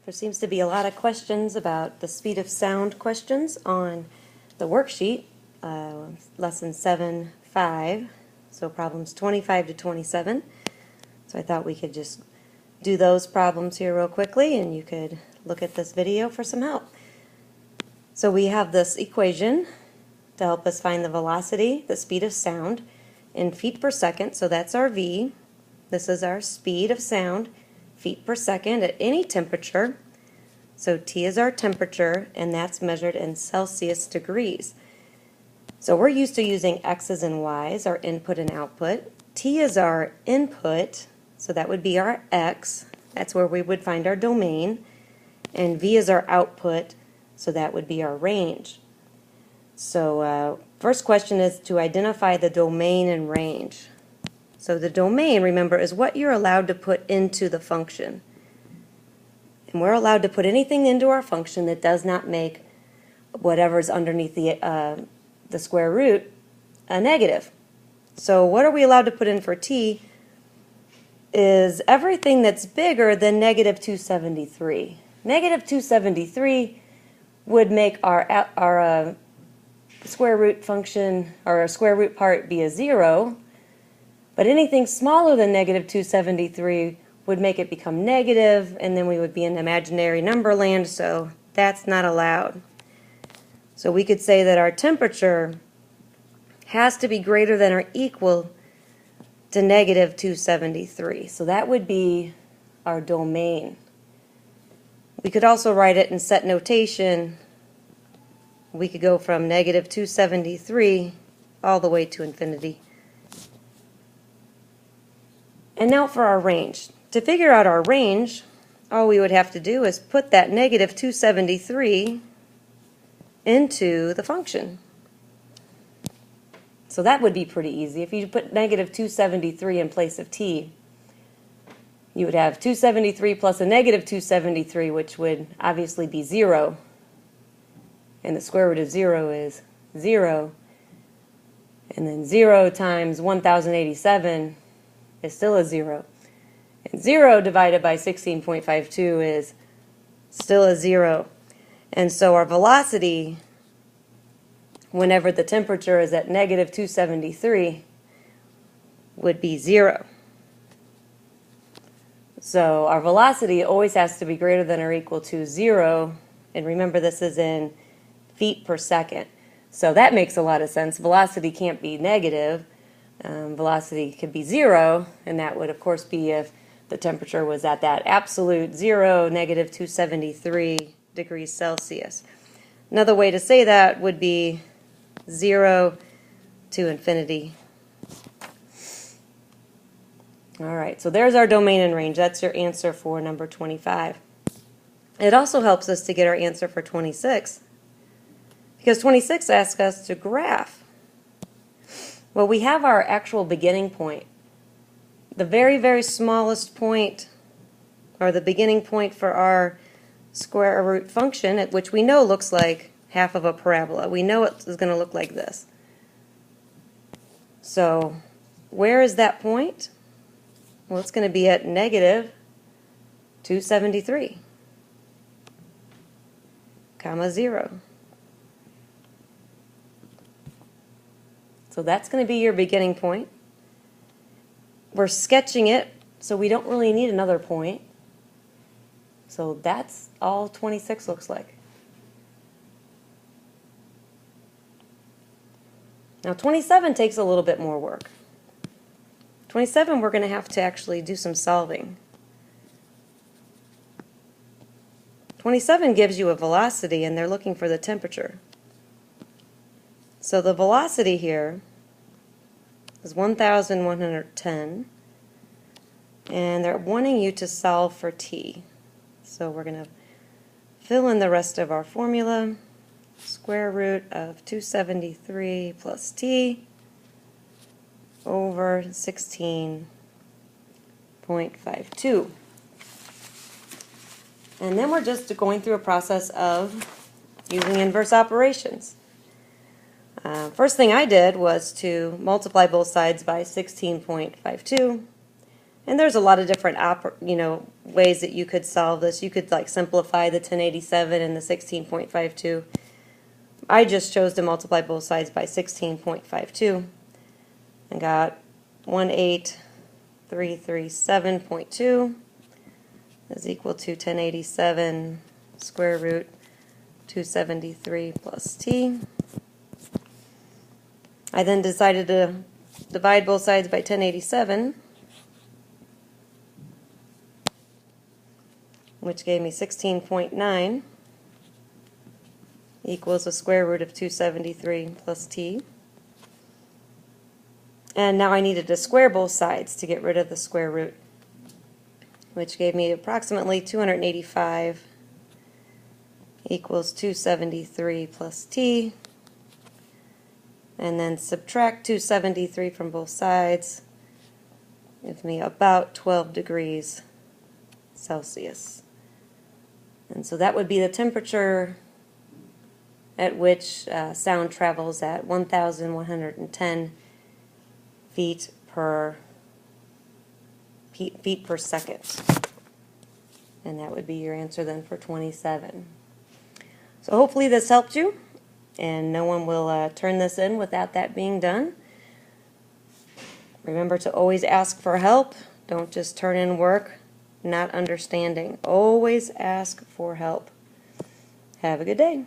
There seems to be a lot of questions about the speed of sound questions on the worksheet, lesson 7-5, so problems 25 to 27. So I thought we could just do those problems here real quickly, and you could look at this video for some help. So we have this equation to help us find the velocity, the speed of sound, in feet per second, so that's our v. This is our speed of sound, feet per second at any temperature. So T is our temperature, and that's measured in Celsius degrees. So we're used to using X's and Y's, our input and output. T is our input, so that would be our X. That's where we would find our domain. And V is our output, so that would be our range. So first question is to identify the domain and range. So the domain, remember, is what you're allowed to put into the function. And we're allowed to put anything into our function that does not make whatever's underneath the square root a negative. So what are we allowed to put in for t is everything that's bigger than negative 273. Negative 273 would make our square root function, or our square root part, be a 0. But anything smaller than negative 273 would make it become negative, and then we would be in imaginary number land, so that's not allowed. So we could say that our temperature has to be greater than or equal to negative 273. So that would be our domain. We could also write it in set notation. We could go from negative 273 all the way to infinity. And now for our range. To figure out our range, all we would have to do is put that negative 273 into the function. So that would be pretty easy. If you put negative 273 in place of t, you would have 273 plus a negative 273, which would obviously be 0. And the square root of 0 is 0. And then 0 times 1087 is still a 0. And 0 divided by 16.52 is still a 0. And so our velocity, whenever the temperature is at negative 273, would be 0. So our velocity always has to be greater than or equal to 0. And remember, this is in feet per second. So that makes a lot of sense. Velocity can't be negative. Velocity could be 0, and that would, of course, be if the temperature was at that absolute 0, negative 273 degrees Celsius. Another way to say that would be 0 to infinity. All right, so there's our domain and range. That's your answer for number 25. It also helps us to get our answer for 26, because 26 asks us to graph. Well, we have our actual beginning point. The very, very smallest point, or the beginning point for our square root function, which we know looks like half of a parabola. We know it is going to look like this. So where is that point? Well, it's going to be at negative 273, comma 0. So that's going to be your beginning point. We're sketching it, so we don't really need another point. So that's all 26 looks like. Now 27 takes a little bit more work. 27 we're going to have to actually do some solving. 27 gives you a velocity, and they're looking for the temperature. So the velocity here is 1,110, and they're wanting you to solve for t. So we're going to fill in the rest of our formula. Square root of 273 plus t over 16.52. And then we're just going through a process of using inverse operations. First thing I did was to multiply both sides by 16.52, And there's a lot of different ways that you could solve this. You could like simplify the 1087 and the 16.52. I just chose to multiply both sides by 16.52 and got 18337.2 is equal to 1087 square root 273 plus t. I then decided to divide both sides by 1087, which gave me 16.9 equals the square root of 273 plus t. And now I needed to square both sides to get rid of the square root, which gave me approximately 285 equals 273 plus t. And then subtract 273 from both sides, gives me about 12 degrees Celsius. And so that would be the temperature at which sound travels at 1,110 feet per second. And that would be your answer then for 27. So hopefully this helped you, and no one will turn this in without that being done. Remember to always ask for help. Don't just turn in work not understanding. Always ask for help. Have a good day.